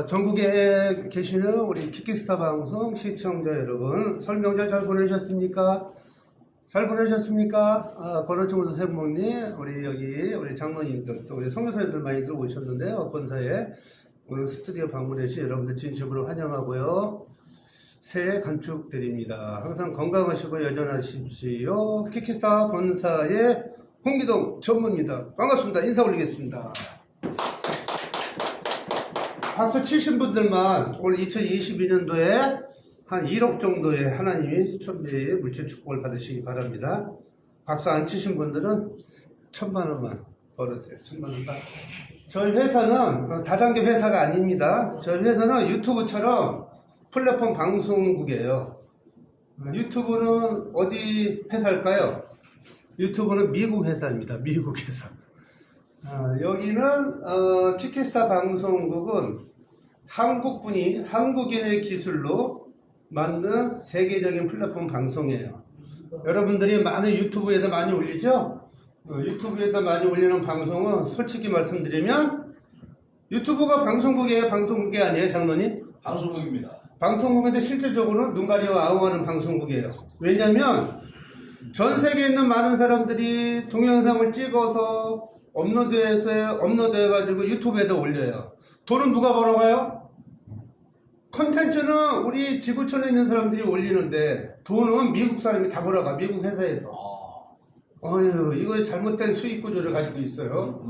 전국에 계시는 우리 키키스타 방송 시청자 여러분, 설 명절 잘 보내셨습니까? 잘 보내셨습니까? 권원충 선생님, 우리 장로님들, 또 우리 선교사님들 많이 들어오셨는데요. 본사에 오늘 스튜디오 방문해주신 여러분들 진심으로 환영하고요. 새해 간축드립니다. 항상 건강하시고 여전하십시오. 키키스타 본사의 홍기동 전무입니다. 반갑습니다. 인사 올리겠습니다. 박수 치신 분들만 올 2022년도에 한 1억 정도의 하나님이 천대의 물질 축복을 받으시기 바랍니다. 박수 안 치신 분들은 1,000만 원만 벌으세요. 1,000만 원만. 저희 회사는 다단계 회사가 아닙니다. 저희 회사는 유튜브처럼 플랫폼 방송국이에요. 유튜브는 어디 회사일까요? 유튜브는 미국 회사입니다. 미국 회사. 여기는 키키스타 방송국은 한국인의 기술로 만든 세계적인 플랫폼 방송이에요. 여러분들이 많은 유튜브에다 많이 올리죠? 유튜브에다 많이 올리는 방송은 솔직히 말씀드리면 유튜브가 방송국이에요? 방송국이 아니에요? 장로님? 방송국입니다. 방송국인데 실질적으로는 눈 가리고 아웅하는 방송국이에요. 왜냐면 전 세계에 있는 많은 사람들이 동영상을 찍어서 업로드해가지고 유튜브에다 올려요. 돈은 누가 벌어가요? 콘텐츠는 우리 지구촌에 있는 사람들이 올리는데 돈은 미국 사람이 다 벌어가. 미국 회사에서. 이거 잘못된 수익 구조를 가지고 있어요.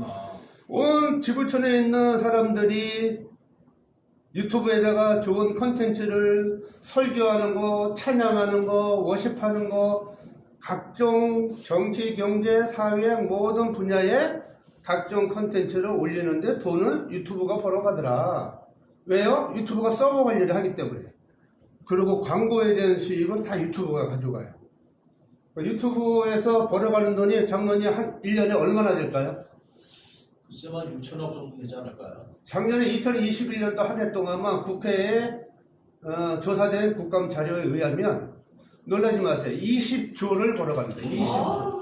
온 지구촌에 있는 사람들이 유튜브에다가 좋은 콘텐츠를 설교하는 거, 찬양하는 거, 워십하는 거, 각종 정치, 경제, 사회 모든 분야에 각종 콘텐츠를 올리는데 돈을 유튜브가 벌어가더라. 왜요? 유튜브가 서버 관리를 하기 때문에. 그리고 광고에 대한 수익은 다 유튜브가 가져가요. 유튜브에서 벌어가는 돈이 장로님 한 1년에 얼마나 될까요? 글쎄만 6천억 정도 되지 않을까요? 작년에 2021년도 한 해 동안만 국회에 조사된 국감 자료에 의하면 놀라지 마세요. 20조를 벌어갑니다. 20조.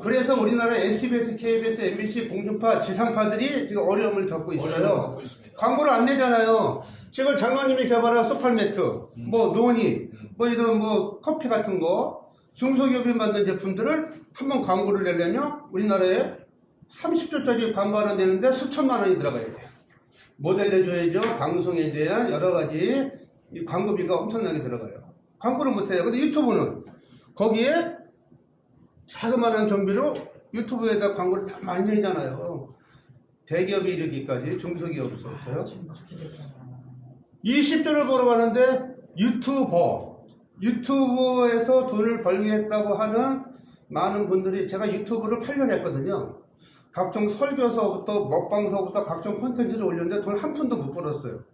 그래서 우리나라 SBS, KBS, MBC, 공중파, 지상파들이 지금 어려움을 겪고 있어요. 광고를 안 내잖아요. 지금 장로님이 개발한 소팔매트, 노니, 이런 커피 같은 거, 중소기업이 만든 제품들을 한번 광고를 내려면 우리나라에 30조짜리 광고 하나 내는데 수천만 원이 들어가야 돼요. 모델 내줘야죠. 방송에 대한 여러 가지 이 광고비가 엄청나게 들어가요. 광고를 못해요. 근데 유튜브는 거기에 자그마한 경비로 유튜브에다 광고를 다 많이 내잖아요. 대기업이 이르기까지 중소기업부터 20조를 벌어가는데 유튜브에서 돈을 벌게 했다고 하는 많은 분들이, 제가 유튜브를 8년 했거든요. 각종 설교서부터 먹방서부터 각종 콘텐츠를 올렸는데 돈 한 푼도 못 벌었어요.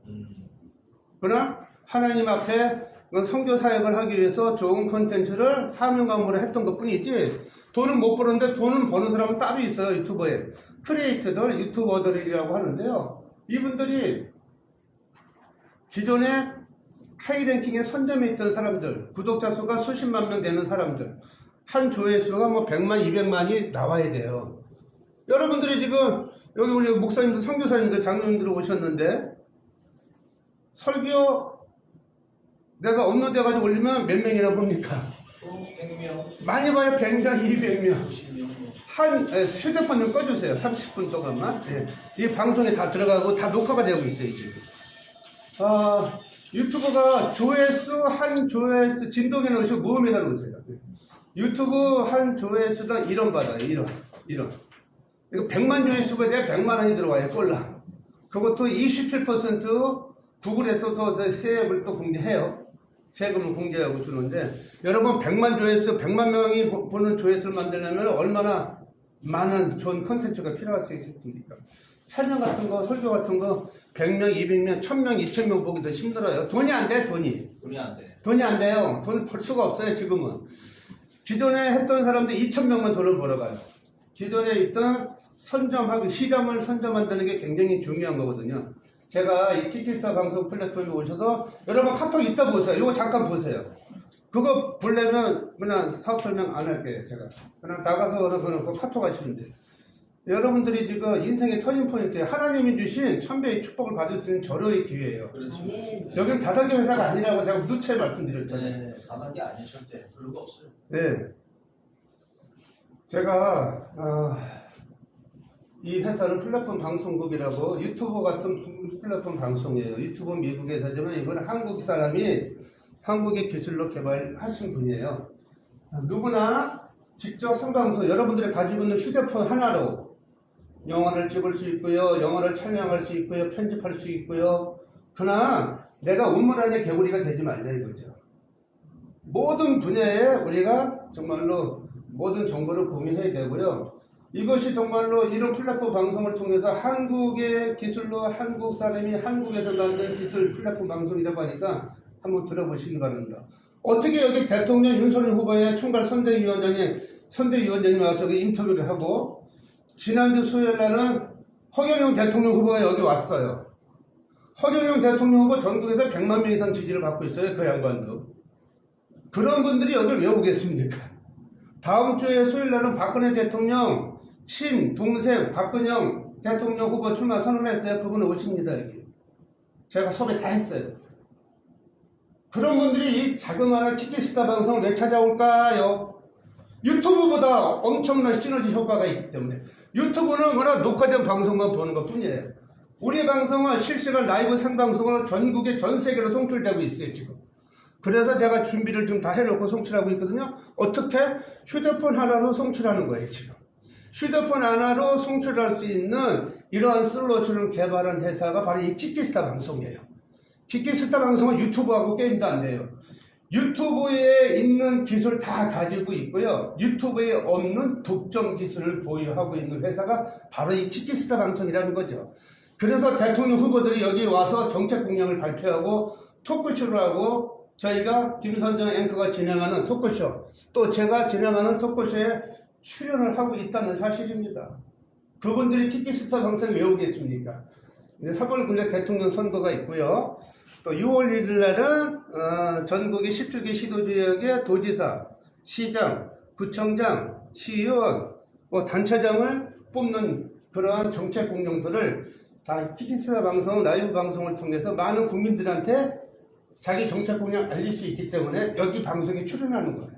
그러나 하나님 앞에 선교 사역을 하기 위해서 좋은 콘텐츠를 사명감으로 했던 것 뿐이지 돈은 못 버는데 돈은 버는 사람은 따로 있어요. 유튜버에 크리에이터들, 유튜버들이라고 하는데요. 이분들이 기존에 하이랭킹의 선점에 있던 사람들, 구독자 수가 수십만 명 되는 사람들, 한 조회수가 100만, 200만이 나와야 돼요. 여러분들이 지금 여기 우리 목사님들, 선교사님들, 장로님들 오셨는데 설교 내가 업로드해가지고 올리면 몇 명이나 봅니까? 100명. 많이 봐야 100명, 200명. 50명. 휴대폰 좀 꺼주세요. 30분 동안만. 이 방송에 다 들어가고 다 녹화가 되고 있어요, 지금. 유튜브가 한 조회수, 진동에 넣으시고 무음에다 넣으세요. 유튜브 한 조회수당 1원 받아요, 1원. 이거 100만 조회수가 돼야 100만 원이 들어와요, 꼴랑. 그것도 27% 구글에서 세액을 또 공개해요. 세금을 공개하고 주는데, 여러분 100만 조회수, 100만 명이 보는 조회수를 만들려면 얼마나 많은 좋은 콘텐츠가 필요할 수 있습니까? 찬양 같은 거, 설교 같은 거 100명, 200명, 1000명, 2000명 보기도 힘들어요. 돈이 안 돼, 돈이. 돈이 안 돼요. 돈 벌 수가 없어요, 지금은. 기존에 했던 사람들 2000명만 돈을 벌어가요. 기존에 있던 시점을 선점한다는 게 굉장히 중요한 거거든요. 제가 이 키키스타 방송 플랫폼에 오셔서 여러분 카톡 이따 보세요. 이거 잠깐 보세요. 그거 보려면 그냥 사업 설명 안 할게요. 제가 그냥 나가서 그냥 카톡 하시면 돼요. 여러분들이 지금 인생의 터닝포인트에 하나님이 주신 천배의 축복을 받을 수 있는 절호의 기회예요. 그렇죠. 여긴 다단계 회사가 아니라고 제가 누차 말씀드렸잖아요. 네, 다단계 아니실 때 그런 거 없어요. 네. 제가 이 회사는 플랫폼 방송국이라고 유튜브 같은 플랫폼 방송이에요. 유튜브 미국에서지만 이건 한국 사람이 한국의 기술로 개발하신 분이에요. 누구나 직접 생방송 여러분들이 가지고 있는 휴대폰 하나로 영화를 찍을 수 있고요. 영화를 촬영할 수 있고요. 편집할 수 있고요. 그러나 내가 우물 안에 개구리가 되지 말자 이거죠. 모든 분야에 우리가 정말로 모든 정보를 공유해야 되고요. 이것이 정말로 이런 플랫폼 방송을 통해서 한국의 기술로 한국 사람이 한국에서 만든 기술 플랫폼 방송이라고 하니까 한번 들어보시기 바랍니다. 어떻게 여기 대통령 윤석열 후보의 총괄 선대위원장이 와서 인터뷰를 하고 지난주 수요일 날은 허경영 대통령 후보가 여기 왔어요. 허경영 대통령 후보 전국에서 100만 명 이상 지지를 받고 있어요. 그 양반도. 그런 분들이 여기를 왜 오겠습니까? 다음 주에 수요일 날은 박근혜 대통령 친동생 박근영 대통령 후보 출마 선언했어요. 그분은 오십니다. 여기. 제가 섭외 다 했어요. 그런 분들이 이 자그마한 키키스타 방송을 왜 찾아올까요? 유튜브보다 엄청난 시너지 효과가 있기 때문에. 유튜브는 그냥 녹화된 방송만 보는 것 뿐이에요. 우리 방송은 실시간 라이브 생방송으로 전국에 전 세계로 송출되고 있어요. 지금. 그래서 제가 준비를 좀 다 해놓고 송출하고 있거든요. 어떻게? 휴대폰 하나로 송출하는 거예요. 지금. 휴대폰 하나로 송출할 수 있는 이러한 솔루션을 개발한 회사가 바로 이 키키스타 방송이에요. 키키스타 방송은 유튜브하고 게임도 안 돼요. 유튜브에 있는 기술 다 가지고 있고요. 유튜브에 없는 독점 기술을 보유하고 있는 회사가 바로 이 키키스타 방송이라는 거죠. 그래서 대통령 후보들이 여기 와서 정책 공약을 발표하고 토크쇼를 하고 저희가 김선정 앵커가 진행하는 토크쇼 또 제가 진행하는 토크쇼에 출연을 하고 있다는 사실입니다. 그분들이 키키스타 방송을 왜 오겠습니까? 3월 9일 대통령 선거가 있고요. 또 6월 1일 날은 전국의 17개 시도지역의 도지사, 시장, 구청장, 시의원, 단체장을 뽑는 그러한 정책 공룡들을 다 키키스타 방송, 라이브 방송을 통해서 많은 국민들한테 자기 정책 공략 알릴 수 있기 때문에 여기 방송에 출연하는 거예요.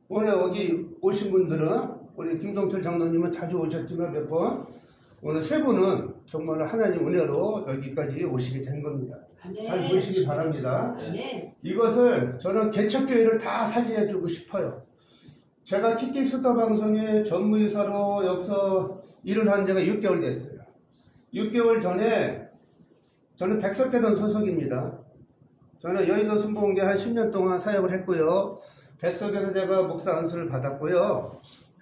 오늘 여기 오신 분들은 우리 김동철 장로님은 자주 오셨지만 몇 번 오늘 세 분은 정말 하나님 은혜로 여기까지 오시게 된 겁니다. 아멘. 잘 보시기 바랍니다. 아멘. 이것을 저는 개척교회를 다 살려주고 싶어요. 제가 키키스타 방송의 전무이사로 여기서 일을 한 지가 6개월 됐어요. 6개월 전에 저는 백석대전 소속입니다. 저는 여의도 순복음교회 한 10년 동안 사역을 했고요. 백석에서 제가 목사 안수를 받았고요.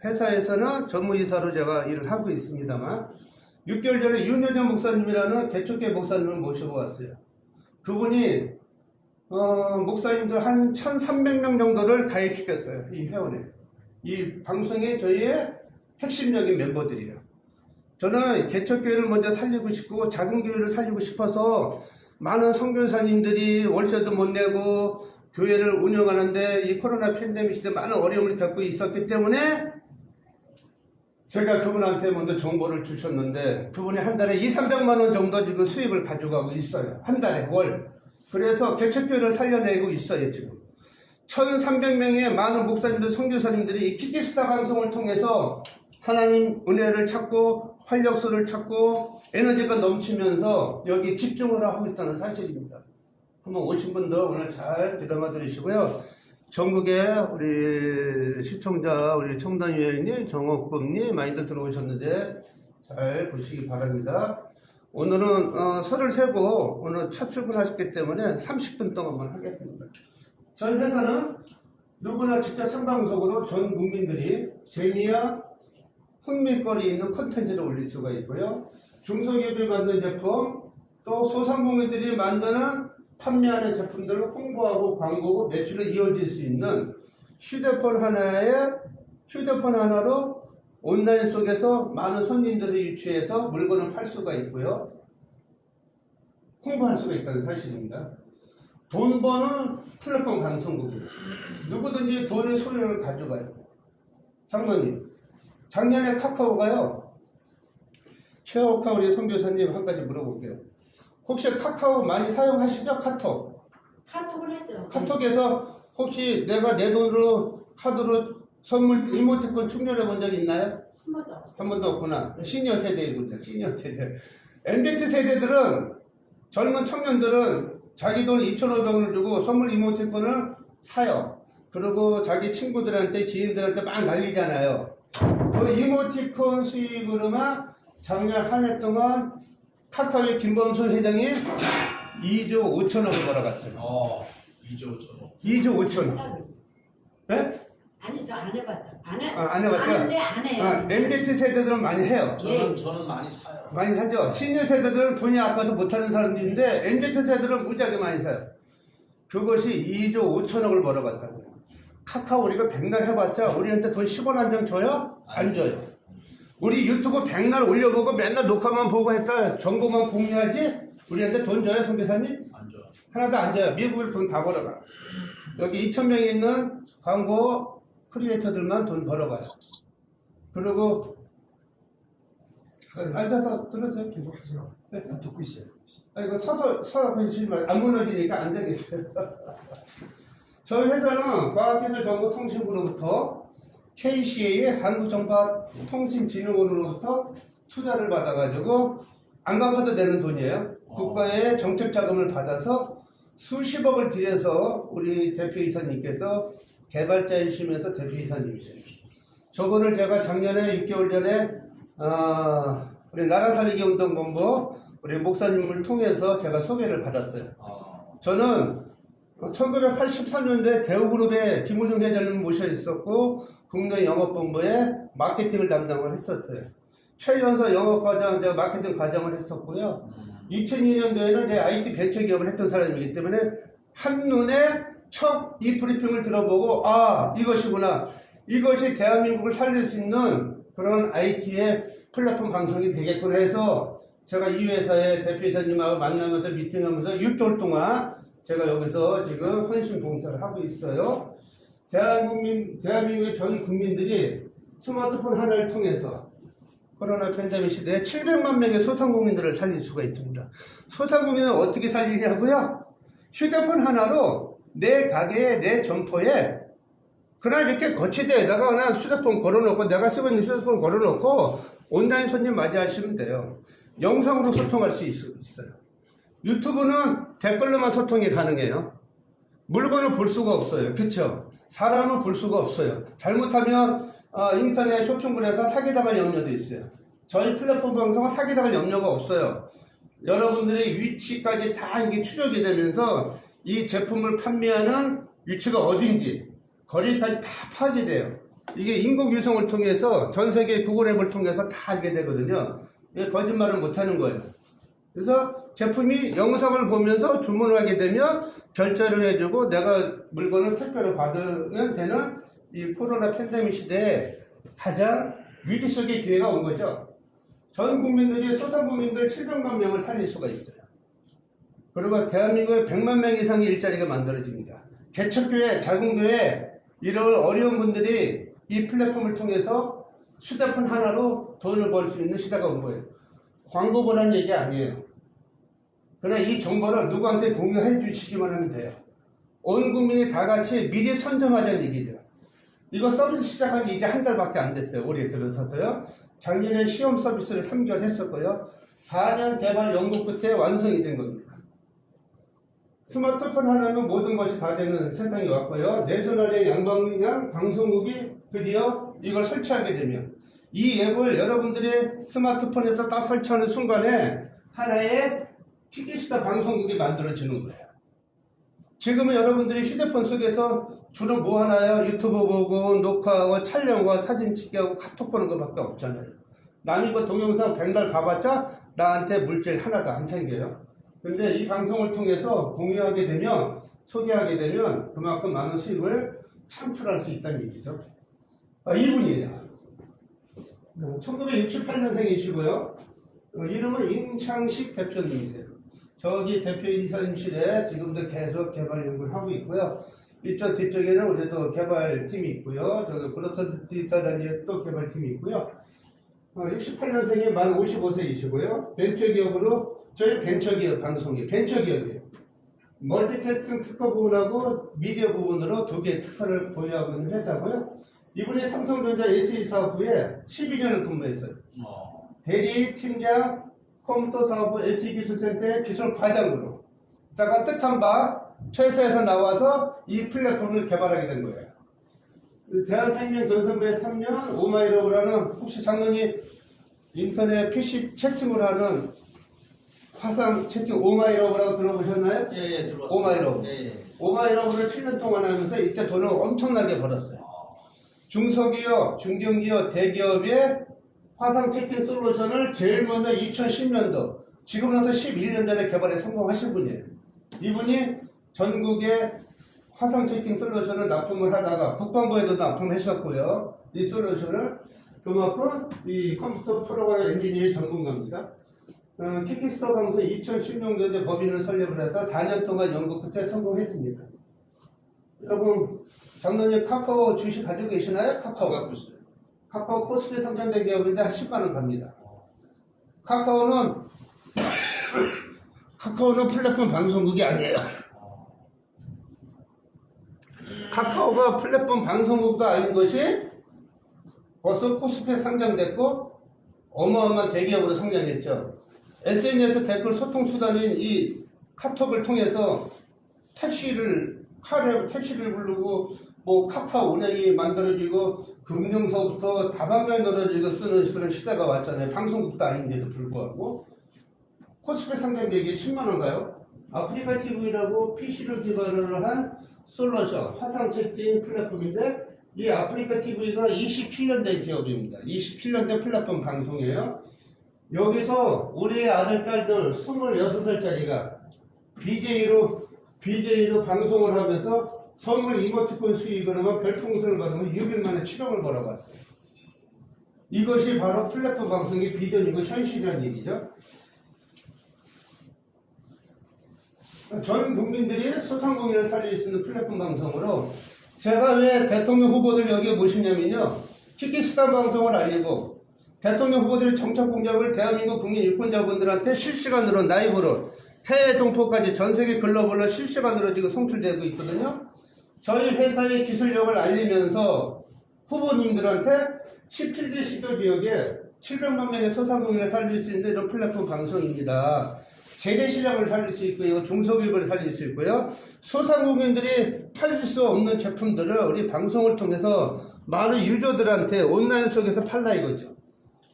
회사에서는 전무이사로 제가 일을 하고 있습니다만 6개월 전에 윤여정 목사님이라는 개척교회 목사님을 모시고 왔어요. 그분이 목사님들 한 1,300명 정도를 가입시켰어요. 이 회원에. 이 방송의 저희의 핵심적인 멤버들이에요. 저는 개척교회를 먼저 살리고 싶고 작은 교회를 살리고 싶어서 많은 선교사님들이 월세도 못 내고 교회를 운영하는데 이 코로나 팬데믹 시대 많은 어려움을 겪고 있었기 때문에 제가 그분한테 먼저 정보를 주셨는데 그분이 한 달에 200~300만 원 정도 지금 수익을 가져가고 있어요. 한 달에 월. 그래서 개척교회를 살려내고 있어요. 지금 1,300명의 많은 목사님들, 선교사님들이 이 키키스타 방송을 통해서 하나님 은혜를 찾고 활력소를 찾고 에너지가 넘치면서 여기 집중을 하고 있다는 사실입니다. 한번 오신 분들 오늘 잘 귀담아 들으시고요. 전국에 우리 시청자, 우리 청단위원님, 정옥금님 많이들 들어오셨는데 잘 보시기 바랍니다. 오늘은 설을 세고 오늘 첫 출근하셨기 때문에 30분 동안만 하겠습니다. 저희 회사는 누구나 직접 생방송으로 전 국민들이 재미와 흥미거리 있는 콘텐츠를 올릴 수가 있고요. 중소기업이 만든 제품, 또 소상공인들이 만드는 판매하는 제품들을 홍보하고 광고고 매출을 이어질 수 있는 휴대폰 하나로 온라인 속에서 많은 손님들을 유치해서 물건을 팔 수가 있고요. 홍보할 수가 있다는 사실입니다. 돈 버는 플랫폼 방송국이에요. 누구든지 돈의 소유를 가져가요. 장로님, 작년에 카카오가요, 최옥하 우리 선교사님 한 가지 물어볼게요. 혹시 카카오 많이 사용하시죠? 카톡. 카톡을 하죠. 카톡에서 혹시 내가 내 돈으로 카드로 선물 이모티콘 충전해 본 적 있나요? 한 번도 없어요. 한 번도 없구나. 시니어 세대이군요. 시니어 세대. MZ 세대들은 젊은 청년들은 자기 돈 2,500원을 주고 선물 이모티콘을 사요. 그리고 자기 친구들한테 지인들한테 막 날리잖아요. 그 이모티콘 수익으로만 작년 한 해 동안 카카오의 김범수 회장이 2조 5천억을 벌어갔어요. 2조 5천억. 2조 5천억. 싸게. 네? 아니죠. 안 해봤다. 안 해봤죠? 아는데 안 해요. MZ 세대들은 많이 해요. 저는 많이 사요. 많이 사죠. 시니어 세대들은 돈이 아까도 못하는 사람들인데 MZ 세대들은 무지하게 많이 사요. 그것이 2조 5천억을 벌어갔다고요. 카카오 우리가 백날 해봤자 우리한테 돈 10원 한 장 줘요? 안 줘요. 우리 유튜브 백날 올려보고 맨날 녹화만 보고 했다 정보만 공유하지 우리한테 돈 줘요, 선교사님? 안 줘. 하나도 안 줘요. 미국에서 돈 다 벌어가. 여기 2,000명이 있는 광고 크리에이터들만 돈 벌어가요. 그리고 앉아서 들으세요. 계속 하세요. 네? 듣고 있어요. 이거 서서 계시지 말고 안 무너지니까 앉아 계세요. 저희 회사는 과학기술정보통신부로부터 KCA의 한국정보통신진흥원으로부터 투자를 받아가지고 안 갚아도 되는 돈이에요. 국가의 정책 자금을 받아서 수십억을 들여서 우리 대표이사님께서 개발자이시면서 대표이사님이십니다. 저거를 제가 작년에 6개월 전에 우리 나라살리기 운동본부 우리 목사님을 통해서 제가 소개를 받았어요. 저는 1983년도에 대우그룹의 김우중 회장님을 모셔 있었고 국내 영업본부에 마케팅을 담당을 했었어요. 최연소 영업과정, 마케팅 과정을 했었고요. 2002년도에는 제 IT 벤처기업을 했던 사람이기 때문에 한눈에 첫 이 브리핑을 들어보고 이것이구나. 이것이 대한민국을 살릴 수 있는 그런 IT의 플랫폼 방송이 되겠구나 해서 제가 이 회사의 대표이사님하고 만나면서 미팅하면서 6개월 동안 제가 여기서 지금 헌신 봉사를 하고 있어요. 대한민국의 전 국민들이 스마트폰 하나를 통해서 코로나 팬데믹 시대에 700만 명의 소상공인들을 살릴 수가 있습니다. 소상공인은 어떻게 살리냐고요? 휴대폰 하나로 내 가게에, 내 점포에 그날 이렇게 거치대에다가 그냥 휴대폰 걸어놓고 내가 쓰고 있는 휴대폰 걸어놓고 온라인 손님 맞이하시면 돼요. 영상으로 소통할 수 있어요. 유튜브는 댓글로만 소통이 가능해요. 물건을 볼 수가 없어요. 그쵸? 사람을 볼 수가 없어요. 잘못하면 인터넷 쇼핑몰에서 사기당할 염려도 있어요. 저희 플랫폼 방송은 사기당할 염려가 없어요. 여러분들의 위치까지 다 이게 추적이 되면서 이 제품을 판매하는 위치가 어딘지 거리까지 다 파악이 돼요. 이게 인공위성을 통해서 전 세계 구글 앱을 통해서 다 알게 되거든요. 이게 거짓말을 못하는 거예요. 그래서 제품이 영상을 보면서 주문을 하게 되면 결제를 해주고 내가 물건을 택배로 받으면 되는 이 코로나 팬데믹 시대에 가장 위기 속의 기회가 온 거죠. 전 국민들이 소상공인들 700만 명을 살릴 수가 있어요. 그리고 대한민국에 100만 명 이상의 일자리가 만들어집니다. 개척교회, 자궁교회 이런 어려운 분들이 이 플랫폼을 통해서 휴대폰 하나로 돈을 벌 수 있는 시대가 온 거예요. 광고 보라는 얘기 아니에요. 그러나 이 정보를 누구한테 공유해 주시기만 하면 돼요. 온 국민이 다 같이 미리 선점하자는 얘기죠. 이거 서비스 시작하기 이제 한 달밖에 안 됐어요. 올해 들어서서요. 작년에 시험 서비스를 3개월 했었고요. 4년 개발 연구 끝에 완성이 된 겁니다. 스마트폰 하나는 모든 것이 다 되는 세상이 왔고요. 내셔널의 양방향 방송국이 드디어 이걸 설치하게 되면 이 앱을 여러분들의 스마트폰에서 딱 설치하는 순간에 하나의 TBC다 방송국이 만들어지는 거예요. 지금은 여러분들이 휴대폰 속에서 주로 뭐 하나요? 유튜브 보고 녹화하고 촬영과 사진 찍기하고 카톡 보는 것밖에 없잖아요. 남이 그 동영상 100달 봐봤자 나한테 물질 하나도 안 생겨요. 근데 이 방송을 통해서 공유하게 되면, 소개하게 되면 그만큼 많은 수익을 창출할 수 있다는 얘기죠. 이분이에요. 1968년생이시고요. 이름은 임창식 대표님이세요. 저기 대표이사님실에 지금도 계속 개발 연구를 하고 있고요. 이쪽 뒤쪽에는 우리도 개발팀이 있고요. 저기 브로터 디지털 단지에 또 개발팀이 있고요. 68년생이 만 55세이시고요. 벤처기업으로, 저희 벤처기업 방송이 벤처기업이에요. 멀티캐스팅 특허 부분하고 미디어 부분으로 두 개의 특허를 보유하고 있는 회사고요. 이분이 삼성전자 SE 사업부에 12년을 근무했어요. 대리, 팀장, 컴퓨터 사업부 SE 기술센터의 기술 과장으로. 다가 뜻한 바 퇴사에서 나와서 이 플랫폼을 개발하게 된 거예요. 대한생명 전선부에 3년, 오마이러브라는 혹시 장로님 인터넷 PC 채팅을 하는 화상 채팅 오마이러브라고 들어보셨나요? 예, 들어봤어요. 오마이러브. 예. 오마이러브를 7년 동안 하면서 이때 돈을 엄청나게 벌었어요. 중소기업, 중견기업, 대기업의 화상 채팅 솔루션을 제일 먼저 2010년도, 지금부터 11년 전에 개발에 성공하신 분이에요. 이분이 전국의 화상 채팅 솔루션을 납품을 하다가 국방부에도 납품했었고요. 이 솔루션을 그만큼 이 컴퓨터 프로그램 엔지니어의 전문가입니다. 키키스터 방송 2016년도에 법인을 설립을 해서 4년 동안 연구 끝에 성공했습니다. 여러분, 장로님 카카오 주식 가지고 계시나요? 카카오 갖고 있어요. 카카오 코스피 상장된 기업인데 한 10만원 갑니다. 카카오는 플랫폼 방송국이 아니에요. 카카오가 플랫폼 방송국도 아닌 것이 벌써 코스피에 상장됐고 어마어마한 대기업으로 성장했죠. SNS 댓글 소통 수단인 이 카톡을 통해서 택시를 부르고 뭐 카카오 운행이 만들어지고 금융서부터 다방면에 늘어지고 쓰는 그런 시대가 왔잖아요. 방송국도 아닌데도 불구하고 코스피 상장되기 10만원가요? 아프리카 TV라고 PC를 기반으로 한 솔루션 화상 채팅 플랫폼인데 이 아프리카 TV가 27년 된 기업입니다. 27년 된 플랫폼 방송이에요. 여기서 우리의 아들, 딸들 26살짜리가 BJ로 방송을 하면서 선물 이모티콘 수익을 하면 별풍선을 받으면 6일 만에 7억을 벌어갔어요. 이것이 바로 플랫폼 방송의 비전이고 현실이라는 얘기죠. 전 국민들이 소상공인을 살릴 수 있는 플랫폼 방송으로 제가 왜 대통령 후보들 여기에 모시냐면요. 키키스탄 방송을 알리고 대통령 후보들의 정책 공약을 대한민국 국민 유권자분들한테 실시간으로 라이브로 해외 동포까지 전 세계 글로벌로 실시간으로 지금 송출되고 있거든요. 저희 회사의 기술력을 알리면서 후보님들한테 17개 시도 지역에 700만 명의 소상공인을 살릴 수 있는 이런 플랫폼 방송입니다. 재래 시장을 살릴 수 있고요. 중소기업을 살릴 수 있고요. 소상공인들이 팔릴 수 없는 제품들을 우리 방송을 통해서 많은 유저들한테 온라인 속에서 팔라 이거죠.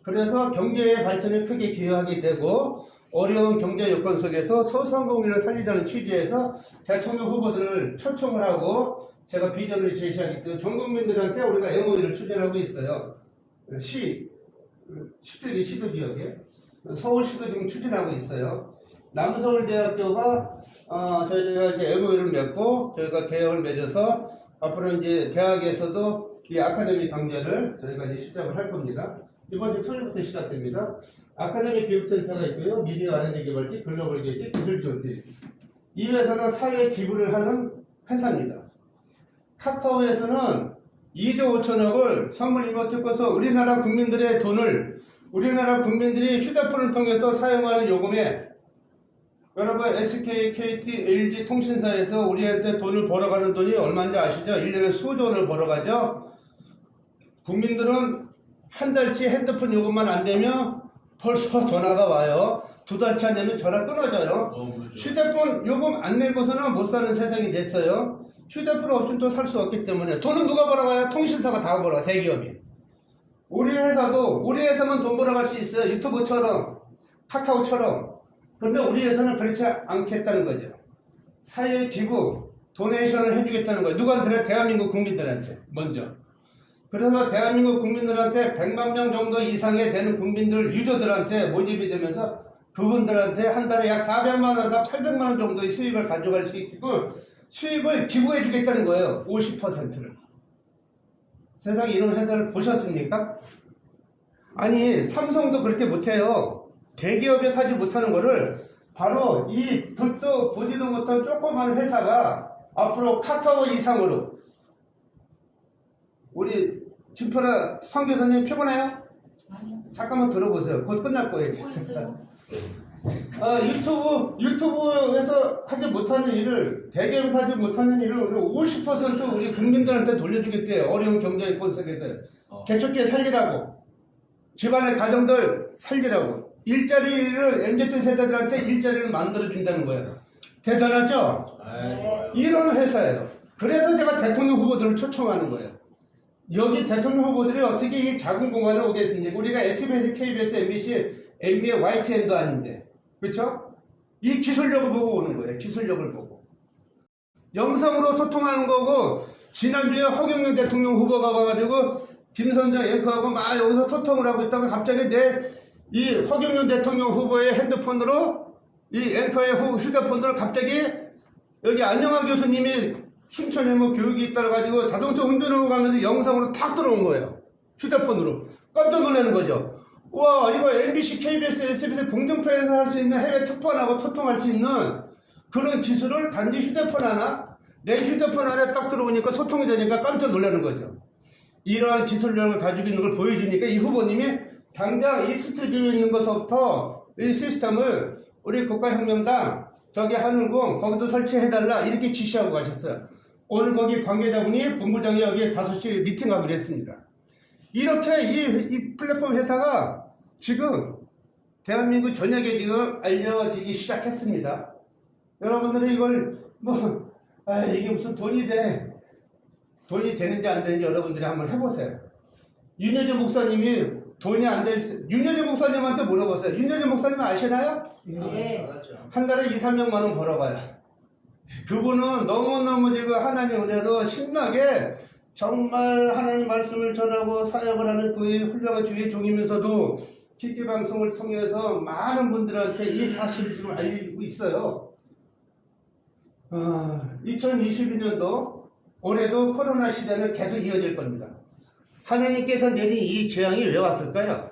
그래서 경제의 발전에 크게 기여하게 되고 어려운 경제 여건 속에서 소상공인을 살리자는 취지에서 대통령 후보들을 초청을 하고 제가 비전을 제시하기 때문에 전 국민들한테 우리가 MOU를 추진하고 있어요. 17개 시도 지역에 서울시도 지금 추진하고 있어요. 남서울대학교가 저희가 이제 MOU를 맺고 저희가 계약을 맺어서 앞으로 이제 대학에서도 이 아카데미 강좌를 저희가 이제 시작을 할 겁니다. 이번 주 토요일부터 시작됩니다. 아카데미 교육센터가 있고요. 미디어 R&D 개발팀, 글로벌 기획팀, 기술지원팀. 이 회사는 사회에 기부를 하는 회사입니다. 카카오에서는 2조 5천억을 선물 이모티콘에서 우리나라 국민들의 돈을 우리나라 국민들이 휴대폰을 통해서 사용하는 요금에 여러분 SK, KT, LG 통신사에서 우리한테 돈을 벌어가는 돈이 얼마인지 아시죠? 1년에 수조 원을 벌어가죠? 국민들은 한 달치 핸드폰 요금만 안 되면 벌써 전화가 와요. 두 달치 안 되면 전화 끊어져요. 휴대폰 요금 안 내고서는 못 사는 세상이 됐어요. 휴대폰 없으면 또 살 수 없기 때문에 돈은 누가 벌어가요? 통신사가 다 벌어가, 대기업이. 우리 회사만 돈 벌어갈 수 있어요. 유튜브처럼, 카카오처럼. 그런데 우리 회사는 그렇지 않겠다는 거죠. 사회 기부, 도네이션을 해주겠다는 거예요. 누구한테? 대한민국 국민들한테 먼저. 그래서 대한민국 국민들한테 100만 명 정도 이상의 되는 국민들, 유저들한테 모집이 되면서 그분들한테 한 달에 약 400만 원에서 800만 원 정도의 수익을 가져갈 수 있고 수익을 기부해 주겠다는 거예요. 50%를. 세상에 이런 회사를 보셨습니까? 아니 삼성도 그렇게 못해요. 대기업에 사지 못하는 거를 바로 이 듣도 보지도 못한 조그만 회사가 앞으로 카카오 이상으로 우리 진표라 성 교사님 피곤해요? 아니요. 잠깐만 들어보세요. 곧 끝날 거예요. 뭐 있어요? 유튜브에서 하지 못하는 일을, 대기업에서 하지 못하는 일을 50% 우리 국민들한테 돌려주겠대요. 어려운 경제권 속에서. 개척기에 살리라고. 집안의 가정들 살리라고. 일자리를, MZ세대들한테 일자리를 만들어준다는 거예요. 대단하죠? 네. 이런 회사예요. 그래서 제가 대통령 후보들을 초청하는 거예요. 여기 대통령 후보들이 어떻게 이 작은 공간에 오겠습니까? 우리가 SBS, KBS, MBC, MB의 YTN도 아닌데. 그렇죠? 이 기술력을 보고 오는 거예요. 기술력을 보고. 영상으로 소통하는 거고, 지난주에 허경영 대통령 후보가 와가지고 김선정 앵커하고 막 여기서 소통을 하고 있다가 갑자기 이 허경영 대통령 후보의 핸드폰으로 이 앵커의 휴대폰으로 갑자기 여기 안영학 교수님이 춘천에 뭐 교육이 있다고 가지고 자동차 운전하고 가면서 영상으로 탁 들어온 거예요. 휴대폰으로. 깜짝 놀라는 거죠. 와, 이거 MBC, KBS, SBS 공중파에서 할 수 있는 해외 특파원하고 소통할 수 있는 그런 기술을 단지 휴대폰 하나, 내 휴대폰 안에 딱 들어오니까 소통이 되니까 깜짝 놀라는 거죠. 이러한 기술력을 가지고 있는 걸 보여주니까 이 후보님이 당장 이 스튜디오에 있는 것부터 이 시스템을 우리 국가혁명당 저기 하늘궁 거기도 설치해달라 이렇게 지시하고 가셨어요. 오늘 거기 관계자분이 본부장이 여기 5시 미팅하기로 했습니다. 이렇게 이 플랫폼 회사가 지금 대한민국 전역에 지금 알려지기 시작했습니다. 여러분들은 이걸 이게 무슨 돈이 되는지 안 되는지 여러분들이 한번 해보세요. 윤여재 목사님이 돈이 안 될, 윤여재 목사님한테 물어보세요. 윤여재 목사님 아시나요? 네. 잘하죠. 한 달에 2, 300만 원 벌어가요. 그분은 너무너무 지금 하나님 은혜로 신나게 정말 하나님 말씀을 전하고 사역을 하는 그 훌륭한 주의 종이면서도 TV 방송을 통해서 많은 분들한테 이 사실을 지금 알려주고 있어요. 2022년도 올해도 코로나 시대는 계속 이어질 겁니다. 하나님께서 내린 이 재앙이 왜 왔을까요?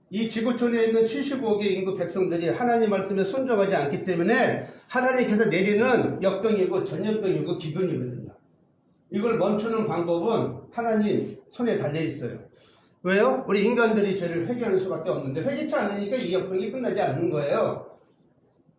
이 지구촌에 있는 75억의 인구 백성들이 하나님 말씀에 순종하지 않기 때문에 하나님께서 내리는 역병이고 전염병이고 기근이거든요. 이걸 멈추는 방법은 하나님 손에 달려 있어요. 왜요? 우리 인간들이 죄를 회개하는 수밖에 없는데 회개치 않으니까 이 역병이 끝나지 않는 거예요.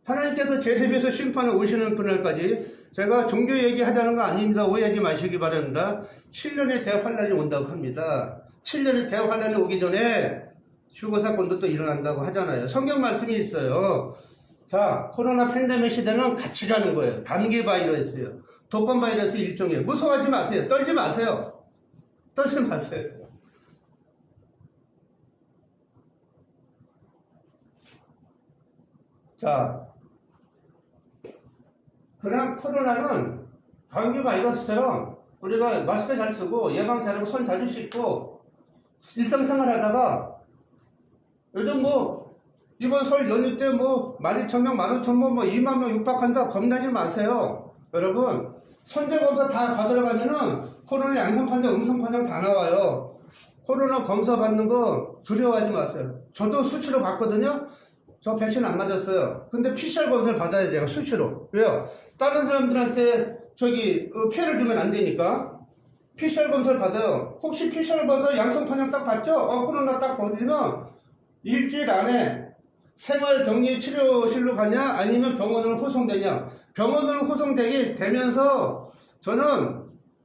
하나님께서 제대비에서 심판을 오시는 그날까지 제가 종교 얘기하자는 거 아닙니다. 오해하지 마시기 바랍니다. 7년의 대환란이 온다고 합니다. 7년의 대환란이 오기 전에 휴거 사건도 또 일어난다고 하잖아요. 성경 말씀이 있어요. 자, 코로나 팬데믹 시대는 같이 가는 거예요. 감기 바이러스예요. 독감 바이러스 일종이에요. 무서워하지 마세요. 떨지 마세요. 떨지 마세요. 자, 그냥 코로나는 감기 바이러스처럼 우리가 마스크 잘 쓰고 예방 잘하고 손 자주 씻고 일상생활 하다가 요즘 이번 설 연휴 때 12,000명, 15,000명, 2만 명 육박한다 겁나지 마세요. 여러분, 선제검사 다 받으러 가면은 코로나 양성 판정, 음성 판정 다 나와요. 코로나 검사 받는 거 두려워하지 마세요. 저도 수치로 받거든요. 저 백신 안 맞았어요. 근데 PCR 검사를 받아야 제가 수치로. 왜요? 다른 사람들한테 피해를 주면 안 되니까. PCR 검사를 받아요. 혹시 PCR 받아서 양성 판정 딱 받죠? 코로나 딱 걸리면 일주일 안에 생활격리치료실로 가냐 아니면 병원으로 호송되냐. 병원으로 호송되게 되면서 저는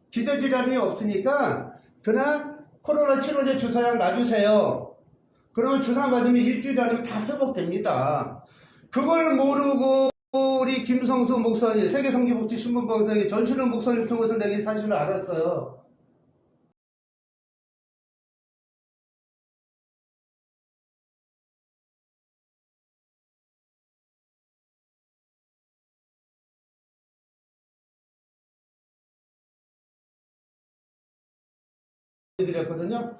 기저질환이 없으니까 그냥 코로나 치료제 주사약 놔주세요. 그러면 주사 맞으면 일주일 안에 다 회복됩니다. 그걸 모르고 우리 김성수 목사님, 세계성기복지신문방송의 전신훈 목사님 통해서 내가 이 사실을 알았어요. 드렸거든요.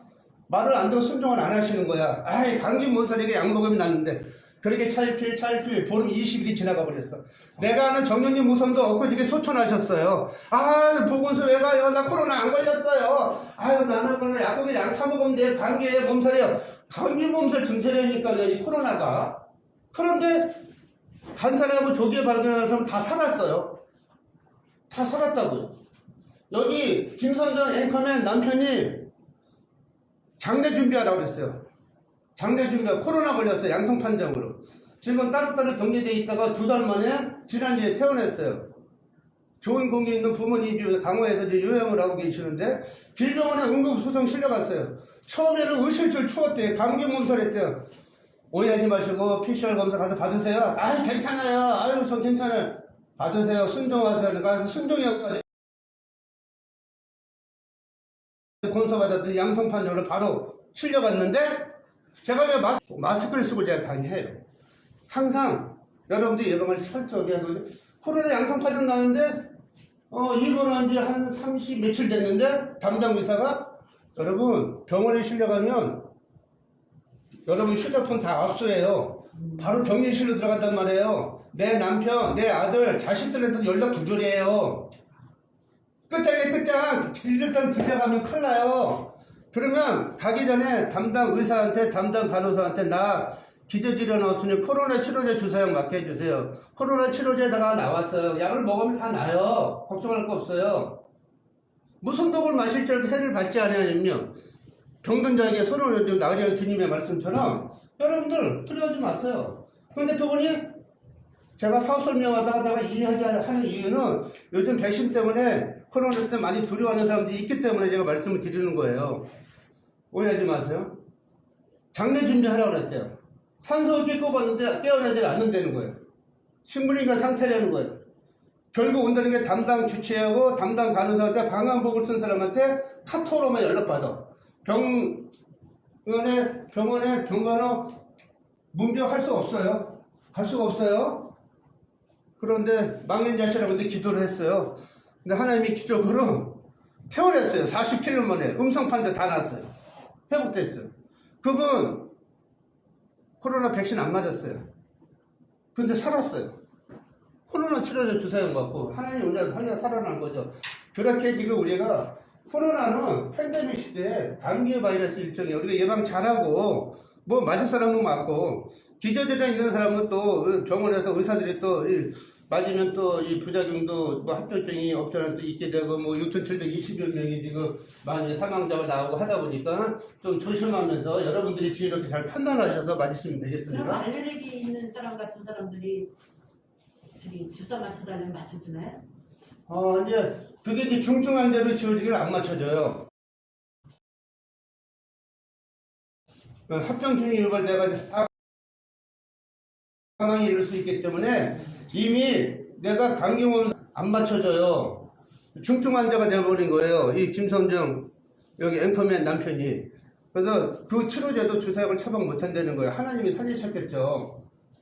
말을 안 듣고 순종을 안 하시는 거야. 아이, 감기 뭔 소리가 약 먹으면 낫는데. 그렇게 차일피일 보름 20일이 지나가 버렸어. 내가 아는 정년님 무선도 엊그저께 소천하셨어요. 보건소 왜 가요? 나 코로나 안 걸렸어요. 나는 그냥 약국에 약 사먹으면 돼. 감기에 몸살이요. 감기 몸살 증세라니까요, 이 코로나가. 그런데 간 사람하고 조기에 발견한 사람 다 살았어요. 다 살았다고요. 여기 김선정 앵커맨 남편이 장례 준비하라고 그랬어요. 장례 준비가 코로나 걸렸어요. 양성 판정으로. 지금 따로따로 격리돼 있다가 2달 만에 지난주에 퇴원했어요. 좋은 공기 있는 부모님 집에 강화에서 이제 요양을 하고 계시는데 길병원에 응급소송 실려갔어요. 처음에는 의실줄 추웠대요. 감기 몸살했대요. 오해하지 마시고 PCR 검사 가서 받으세요. 아유 괜찮아요. 아유 저 괜찮아요. 받으세요. 순종하세요. 가서 순종이었까지 검사 받았더니 양성 판정으로 바로 실려갔는데 제가 왜 마스크를 쓰고 제가 강의해요. 항상 여러분들이 예방을 철저하게 하고 코로나 양성 판정 나는데 입원한 지 한 30 며칠 됐는데 담당 의사가 여러분 병원에 실려가면 여러분 휴대폰 다 압수해요. 바로 격리실로 들어간단 말이에요. 내 남편, 내 아들, 자식들한테 연락 두절이에요. 끝장에 끝장 일단 들려가면 큰일 나요. 그러면 가기 전에 담당 의사한테 담당 간호사한테 나 기저질환 나왔으니 코로나 치료제 주사약 맞게 해주세요. 코로나 치료제다가 나왔어요. 약을 먹으면 다 나요. 걱정할 거 없어요. 무슨 독을 마실지라도 해를 받지 않으면 병든자에게 손을 얹어 나으리는 주님의 말씀처럼 여러분들 두려워하지 마세요. 그런데 그분이 제가 사업 설명하다가 이야기하는 이유는 요즘 백신 때문에 코로나 때 많이 두려워하는 사람들이 있기 때문에 제가 말씀을 드리는 거예요. 오해하지 마세요. 장례 준비하라고 그랬대요. 산소호흡기 꼽았는데 깨어나지 않는다는 거예요. 식물인간 상태라는 거예요. 결국 온다는 게 담당 주치하고 담당 간호사한테 방한복을 쓴 사람한테 카톡으로만 연락받아. 병원에 병간호 문병할 수 없어요. 갈 수가 없어요. 그런데 망연자실하고 근데 기도를 했어요. 근데 하나님이 기적으로 퇴원했어요. 47년 만에 음성 판정 다 났어요. 회복됐어요. 그분 코로나 백신 안 맞았어요. 근데 살았어요. 코로나 치료제 주사용 갖고 하나님 올려 살아난 거죠. 그렇게 지금 우리가 코로나는 팬데믹 시대에 감기 바이러스 일종이에요. 우리가 예방 잘하고 뭐 맞을 사람은 맞고 기저질환 있는 사람은 또 병원에서 의사들이 또 맞으면 또 이 부작용도 뭐 합병증이 없잖아 또 있게 되고 뭐 6,720여 명이 지금 많이 사망자가 나오고 하다 보니까 좀 조심하면서 여러분들이 지금 이렇게 잘 판단하셔서 맞으시면 되겠습니다. 그럼 알레르기 있는 사람 같은 사람들이 저기 주사 맞춰달라면 맞춰주나요? 이제 그게 이제 중증한 대로 지어지기를 안 맞춰져요. 합병증이 유발돼가지고 상황이 이룰 수 있기 때문에 이미 내가 감기몸 안 맞춰져요. 중증 환자가 되어버린 거예요. 이 김성정 여기 앵커맨 남편이. 그래서 그 치료제도 주사약을 처방 못한다는 거예요. 하나님이 살리셨겠죠.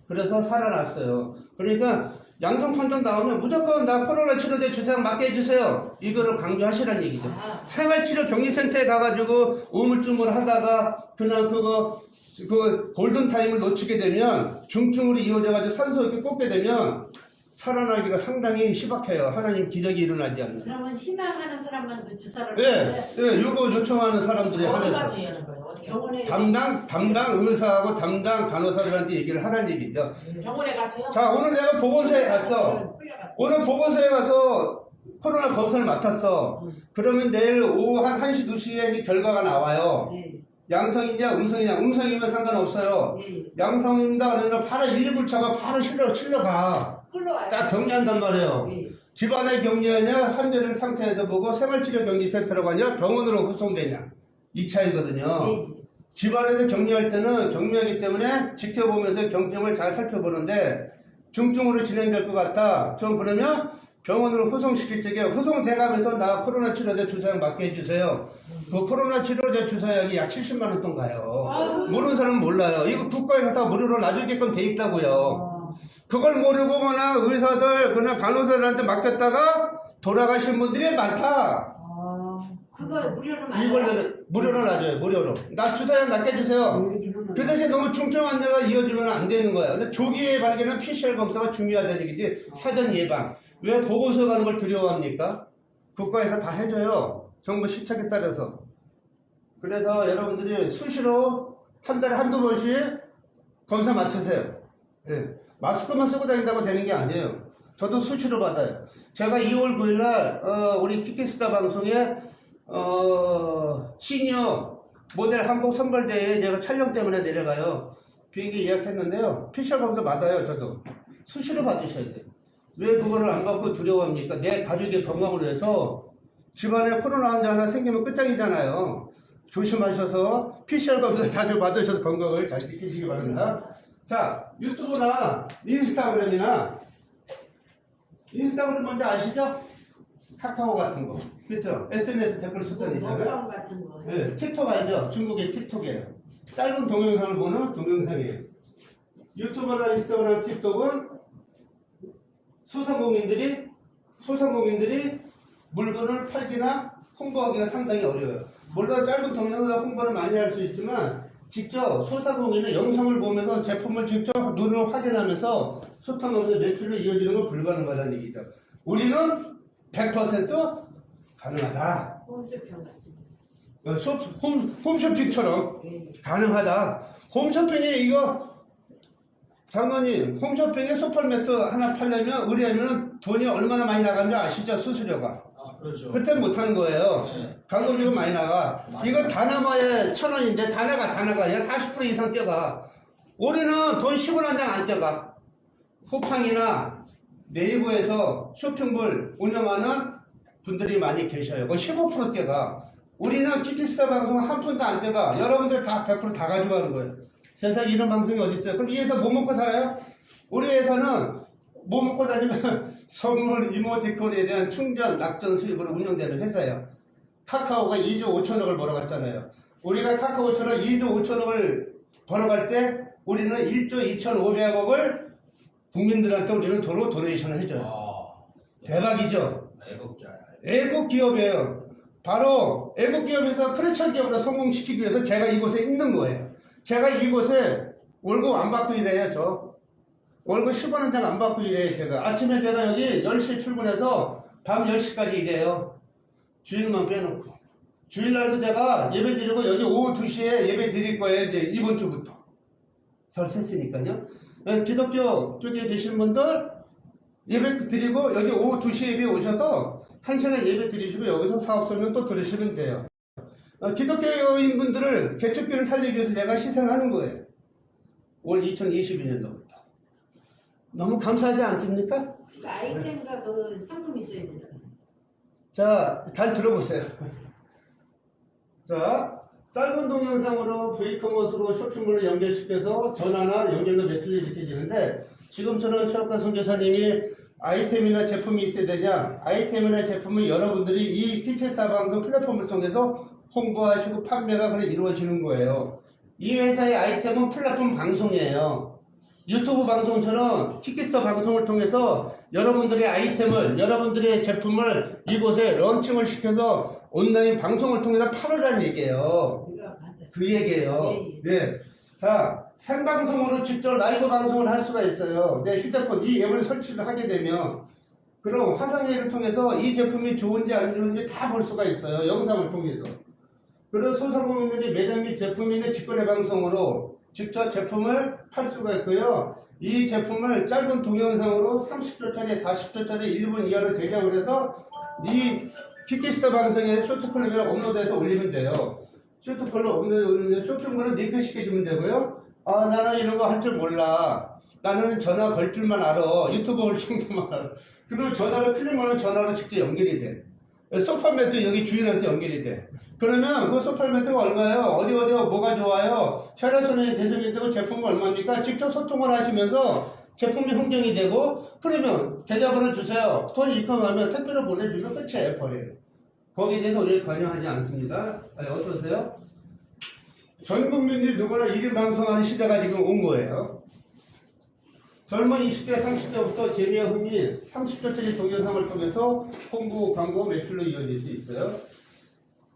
그래서 살아났어요. 그러니까 양성 판정 나오면 무조건 나 코로나 치료제 주사약 맞게 해주세요. 이거를 강조하시라는 얘기죠. 생활치료 격리센터에 가가지고 우물쭈물 하다가 그냥 그 골든타임을 놓치게 되면 중증으로 이어져가지고 산소 이렇게 꽂게 되면 살아나기가 상당히 희박해요. 하나님 기적이 일어나지 않는. 그러면 희망하는 사람만 그 주사를 네, 요거 요청하는 사람들이 어디 하는 가서 하는 거예요? 어디 가서? 병원에 담당 의사하고 담당 간호사들한테 얘기를 하라는 얘기죠. 병원에 가세요? 자, 오늘 내가 보건소에 갔어. 오늘 보건소에 가서 코로나 검사를 맡았어. 그러면 내일 오후 한 1시, 2시에 결과가 나와요. 네. 양성이냐 음성이냐. 음성이면 상관없어요. 네. 양성입니다. 그러면 바로 119차가 바로 실려가. 끌러와요. 딱 격리한단 말이에요. 네. 집안에 격리하냐 환자를 상태에서 보고 생활치료격리센터라고 하냐 병원으로 후송되냐 이 차이거든요. 네. 집안에서 격리할 때는 격리하기 때문에 지켜보면서 경증을 잘 살펴보는데 중증으로 진행될 것 같다. 좀 그러면 병원으로 후송시킬 적에 후송돼가면서 나 코로나 치료제 주사약 맞게 해주세요. 그 코로나 치료제 주사약이 약 70만 원 돈 가요. 모르는 사람은 몰라요. 이거 국가에서 다 무료로 놔주게끔 돼 있다고요. 그걸 모르고 그냥 의사들 그냥 간호사들한테 맡겼다가 돌아가신 분들이 많다. 그거 무료로 맞아요? 이걸 무료로 놔줘요. 무료로. 나 주사약 낫게 해주세요. 그 대신 너무 중증 환자가 이어지면 안 되는 거야. 근데 조기에 발견은 PCR 검사가 중요하다는 얘기지. 사전 예방. 왜 보건소 가는 걸 두려워합니까? 국가에서 다 해줘요. 정부 시책에 따라서. 그래서 여러분들이 수시로 한 달에 한두 번씩 검사 맞추세요. 예. 마스크만 쓰고 다닌다고 되는 게 아니에요. 저도 수시로 받아요. 제가 2월 9일날 우리 키키스타 방송에 시니어 모델 한복 선발대회에 제가 촬영 때문에 내려가요. 비행기 예약했는데요. PCR 검사 받아요, 저도. 수시로 받으셔야 돼요. 왜 그거를 안 받고 두려워합니까? 내 가족의 건강을 위해서 집안에 코로나 환자 하나 생기면 끝장이잖아요. 조심하셔서 PCR 검사 자주 받으셔서 건강을 잘 지키시기 바랍니다. 자, 유튜브나 인스타그램 뭔지 아시죠? 카카오 같은 거. 그렇죠? SNS 댓글 숫자잖아요. 먹방 같은 거. 네, 틱톡 알죠? 중국의 틱톡이에요. 짧은 동영상을 보는 동영상이에요. 유튜브나 인스타그램, 틱톡은 소상공인들이 물건을 팔기나 홍보하기가 상당히 어려워요. 물론 짧은 동영상 홍보를 많이 할 수 있지만 직접 소상공인의 영상을 보면서 제품을 직접 눈으로 확인하면서 소통하면서 매출로 이어지는 건 불가능하다는 얘기죠. 우리는 100% 가능하다. 홈쇼핑 같은 거. 홈쇼핑처럼 예. 가능하다. 홈쇼핑이 이거 장관님, 홈쇼핑에 소팔매트 하나 팔려면 의뢰하면 돈이 얼마나 많이 나가는지 아시죠? 수수료가. 아, 그렇죠. 그때 못하는 거예요. 네. 광고비가 많이 나가. 이거 다나마에 1,000원인데 다 나가. 얘 40% 이상 뛰어가. 우리는 돈 10원 한 장 안 뛰어가. 쿠팡이나 네이버에서 쇼핑몰 운영하는 분들이 많이 계셔요. 거의 15% 뛰어가. 우리는 키키스타 방송 한 푼도 안 뛰어가. 여러분들 다 100% 다 가져가는 거예요. 세상에 이런 방송이 어디 있어요? 그럼 이 회사 뭐 먹고 살아요? 우리 회사는 뭐 먹고 다니면 선물, 이모티콘에 대한 충전, 낙전 수익으로 운영되는 회사예요. 카카오가 2조 5천억을 벌어갔잖아요. 우리가 카카오처럼 2조 5천억을 벌어갈 때 우리는 1조 2,500억을 국민들한테 우리는 도로 도네이션을 해줘요. 와, 대박이죠? 애국자야. 애국 기업이에요. 바로 애국 기업에서 크리스천 기업으로 성공시키기 위해서 제가 이곳에 있는 거예요. 제가 이곳에 월급 안 받고 일해요, 저. 월급 10원 한 장 안 받고 일해요, 제가. 아침에 제가 여기 10시에 출근해서 밤 10시까지 일해요. 주일만 빼놓고. 주일날도 제가 예배 드리고 여기 오후 2시에 예배 드릴 거예요, 이제 이번 주부터. 설 샜으니까요. 기독교 쪽에 계신 분들 예배 드리고 여기 오후 2시에 예배 오셔서 1시간 예배 드리시고 여기서 사업 설명 또 들으시면 돼요. 기독교인 분들을 개척교를 살리기 위해서 제가 희생하는 거예요. 올 2022년도부터. 너무 감사하지 않습니까? 그 아이템과 그 상품이 있어야 되잖아요. 자, 잘 들어보세요. 자, 짧은 동영상으로 V커머스로 쇼핑몰을 연결시켜서 전화나 연결로 매출이 일으켜지는데 지금처럼 최학관 선교사님이 아이템이나 제품이 있어야 되냐? 아이템이나 제품을 여러분들이 이 PK사 방송 플랫폼을 통해서 홍보하시고 판매가 그래 이루어지는 거예요. 이 회사의 아이템은 플랫폼 방송이에요. 유튜브 방송처럼 티켓터 방송을 통해서 여러분들의 아이템을, 여러분들의 제품을 이곳에 런칭을 시켜서 온라인 방송을 통해서 팔으라는 얘기예요. 맞아요. 그 얘기예요. 네. 자, 생방송으로 직접 라이브 방송을 할 수가 있어요. 내 휴대폰 이 앱을 설치를 하게 되면 그럼 화상회의를 통해서 이 제품이 좋은지 안 좋은지 다 볼 수가 있어요. 영상을 통해서. 그리고 소상공인들이 매장 및 제품인의 직거래 방송으로 직접 제품을 팔 수가 있고요. 이 제품을 짧은 동영상으로 30초짜리, 40초짜리 1분 이하로 제작을 해서 이 키키스타 방송에 쇼트클립을 업로드해서 올리면 돼요. 쇼트클립 업로드해서 쇼핑몰을 링크 시켜주면 되고요. 아, 나는 이런 거 할 줄 몰라. 나는 전화 걸 줄만 알아. 유튜브 올 정도만 알아. 그리고 전화를 클릭하면 전화로 직접 연결이 돼. 소팔매트 여기 주인한테 연결이 돼. 그러면 그 소팔매트가 얼마예요? 어디가 뭐가 좋아요? 샤라손의 대성이 되고 제품이 얼마입니까? 직접 소통을 하시면서 제품이 흥정이 되고 그러면 계좌번호 주세요. 돈 입금하면 택배로 보내주면 끝이에요. 버려요. 거기에 대해서 우리 관여하지 않습니다. 어떠세요? 전 국민들이 누구나 1인 방송하는 시대가 지금 온 거예요. 젊은 20대, 30대부터 재미와 흥미 30초짜리 동영상을 통해서 홍보, 광고, 매출로 이어질 수 있어요.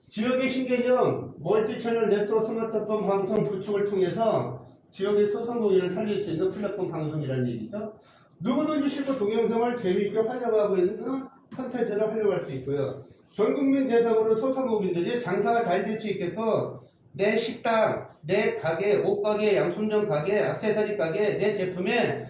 지역의 신개념, 멀티채널 네트워크 스마트폰 방송 구축을 통해서 지역의 소상공인을 살릴 수 있는 플랫폼 방송이라는 얘기죠. 누구든지 쉽게 동영상을 재미있게 활용하고 있는 컨텐츠를 활용할 수 있고요. 전 국민 대상으로 소상공인들이 장사가 잘 될 수 있게끔 내 식당, 내 가게, 옷가게, 양품점 가게, 액세서리 가게, 내 제품에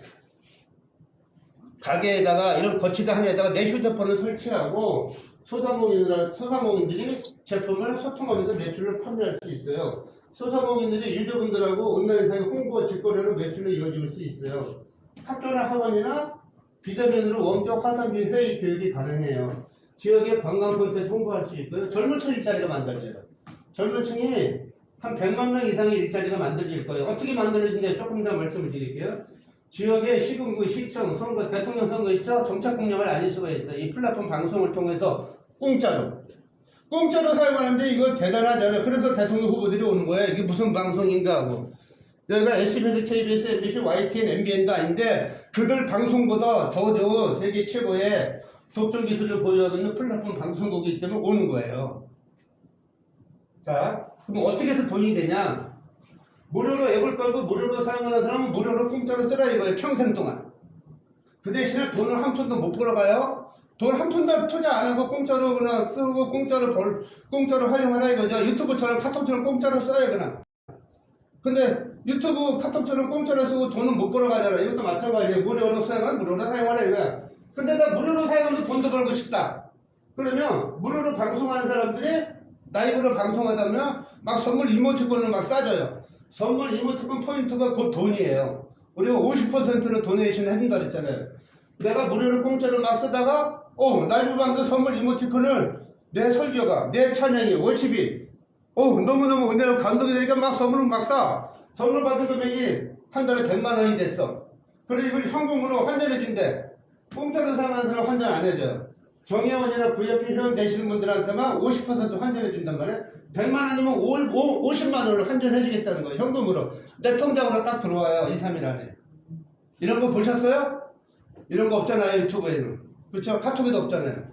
가게에다가 이런 거치대 하나에다가 내 휴대폰을 설치하고 소상공인들이 제품을 소통하면서 매출을 판매할 수 있어요. 소상공인들이 유저분들하고 온라인상의 홍보 직거래로 매출로 이어질 수 있어요. 학교나 학원이나 비대면으로 원격 화상비 회의 교육이 가능해요. 지역의 관광 콘텐츠 홍보할 수 있고요. 젊은 층 일자리가 만들어져요. 젊은 층이 한 100만 명 이상의 일자리가 만들어질 거예요. 어떻게 만들어지는지 조금 더 말씀을 드릴게요. 지역의 시군구, 시청, 선거, 대통령 선거 있죠? 정착 공략을 알릴 수가 있어요. 이 플랫폼 방송을 통해서 공짜로 사용하는데 이거 대단하잖아요. 그래서 대통령 후보들이 오는 거예요. 이게 무슨 방송인가 하고. 여기가 SBS, KBS, MBC, YTN, MBN도 아닌데 그들 방송보다 더 좋은 세계 최고의 독점 기술을 보유하고 있는 플랫폼 방송국이기 때문에 오는 거예요. 자, 그럼 어떻게 해서 돈이 되냐? 무료로 앱을 깔고 무료로 사용하는 사람은 무료로 공짜로 쓰라 이거예요. 평생 동안. 그 대신에 돈을 한 푼도 못 벌어가요. 돈 한 푼도 투자 안 하고 공짜로 그냥 쓰고 공짜로 활용하라 이거죠. 유튜브처럼 카톡처럼 공짜로 써요 그냥. 근데 유튜브 카톡처럼 공짜로 쓰고 돈은 못 벌어가잖아. 이것도 마찬가지예요. 무료로 사용하라 이거야. 근데 나 무료로 사용하면서 돈도 벌고 싶다. 그러면 무료로 방송하는 사람들이 라이브로 방송하다면 막 선물 이모티콘을 막 싸줘요. 선물 이모티콘 포인트가 곧 돈이에요. 우리가 50%를 도네이션 해준다 그랬잖아요. 내가 무료로 공짜로 막 쓰다가 라이브 방송 선물 이모티콘을 내 설교가 내 찬양이 워십이 너무너무 은혜로 감동이 되니까 막 선물을 막 사. 선물 받은 금액이 한 달에 100만 원이 됐어. 그래 이걸 현금으로 환전해준대. 공짜로 사용하는 사람 환전 안 해줘요. 정회원이나 VIP 회원 되시는 분들한테만 50% 환전해준단 말이에요. 100만 원이면 50만 원을 환전해주겠다는 거예요. 현금으로. 내 통장으로 딱 들어와요. 2, 3일 안에. 이런 거 보셨어요? 이런 거 없잖아요. 유튜브에는. 그렇죠? 카톡에도 없잖아요.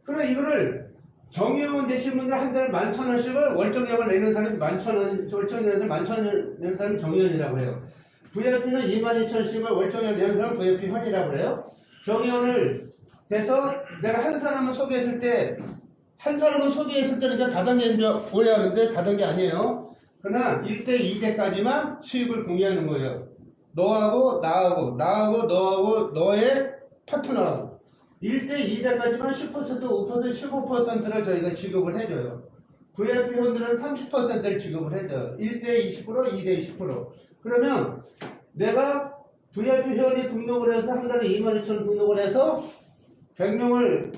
그래 이거를 정회원 되시는 분들 한 달에 11,000원씩을 월정액을 내는 사람이 11,000원, 월정액 내는 사람이 11,000원 내는 사람이 정회원이라고 해요. VIP는 22,000원씩을 월정액 내는 사람은 VIP 회원이라고 해요. 정회원을 돼서 내가 한 사람을 소개했을 때 그러니까 다단계인 줄 오해하는데 다단계 아니에요. 그러나 1대, 2대까지만 수익을 공유하는 거예요. 너하고 나하고 너하고 너의 파트너하고 1대, 2대까지만 10%, 5%, 15%를 저희가 지급을 해줘요. VIP 회원들은 30%를 지급을 해줘요. 1대 20%, 2대 20%. 그러면 내가 VIP 회원이 등록을 해서 한 달에 22,000원 등록을 해서 100명을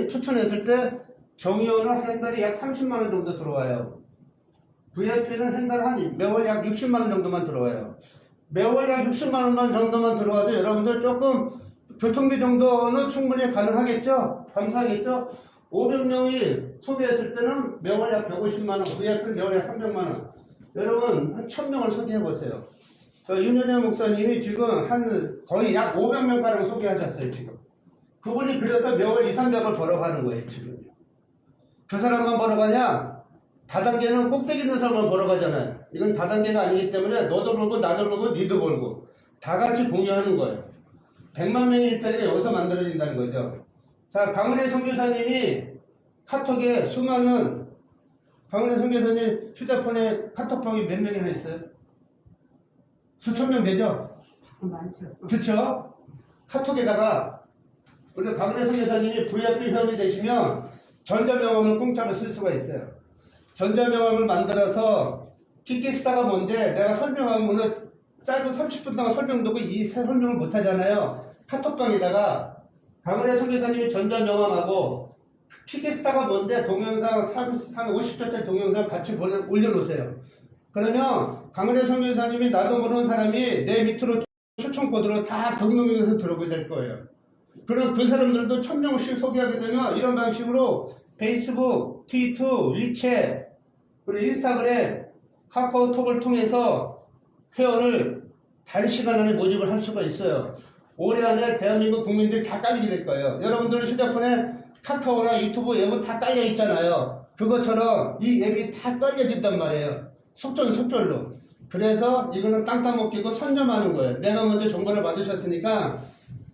추천했을 때 정의원은 한 달에 약 30만원 정도 들어와요. VIP는 한 달에 매월 약 60만원 정도만 들어와요. 매월 약 60만원만 정도만 들어와도 여러분들 조금 교통비 정도는 충분히 가능하겠죠? 감사하겠죠? 500명이 소개했을 때는 매월 약 150만원, VIP는 매월 약 300만원. 여러분, 한 1000명을 소개해보세요. 윤현혜 목사님이 지금 거의 약 500명가량 소개하셨어요, 지금. 그분이 그래서 매월 2, 300을 벌어가는 거예요, 지금요. 그 사람만 벌어가냐? 다단계는 꼭대기 있는 사람만 벌어가잖아요. 이건 다단계가 아니기 때문에 너도 벌고, 나도 벌고, 니도 벌고. 다 같이 공유하는 거예요. 100만 명의 일자리가 여기서 만들어진다는 거죠. 자, 강은혜 선교사님이 카톡에 강은혜 선교사님 휴대폰에 카톡방이 몇 명이나 있어요? 수천 명 되죠? 많죠. 그쵸? 카톡에다가 우리 강은혜 선교사님이 VIP 회원이 되시면 전자명함을 공짜로 쓸 수가 있어요. 전자명함을 만들어서 키키스타가 뭔데 내가 설명하면 짧은 30분 동안 설명도고 이 설명을 못하잖아요. 카톡방에다가 강은혜 선교사님이 전자명함하고 키키스타가 뭔데 동영상 한 50초짜리 동영상 같이 올려놓으세요. 그러면 강은혜 선교사님이 나도 모르는 사람이 내 밑으로 추천 코드로 다 등록해서 들어오게 될 거예요. 그럼 그 사람들도 1000명씩 소개하게 되면 이런 방식으로 페이스북, 트위터, 위챗, 그리고 인스타그램, 카카오톡을 통해서 회원을 단시간 안에 모집을 할 수가 있어요. 올해 안에 대한민국 국민들이 다 깔리게 될 거예요. 여러분들 휴대폰에 카카오나 유튜브 앱은 다 깔려 있잖아요. 그것처럼 이 앱이 다 깔려진단 말이에요. 속절로. 그래서 이거는 땅땅 먹히고 선점하는 거예요. 내가 먼저 정보를 받으셨으니까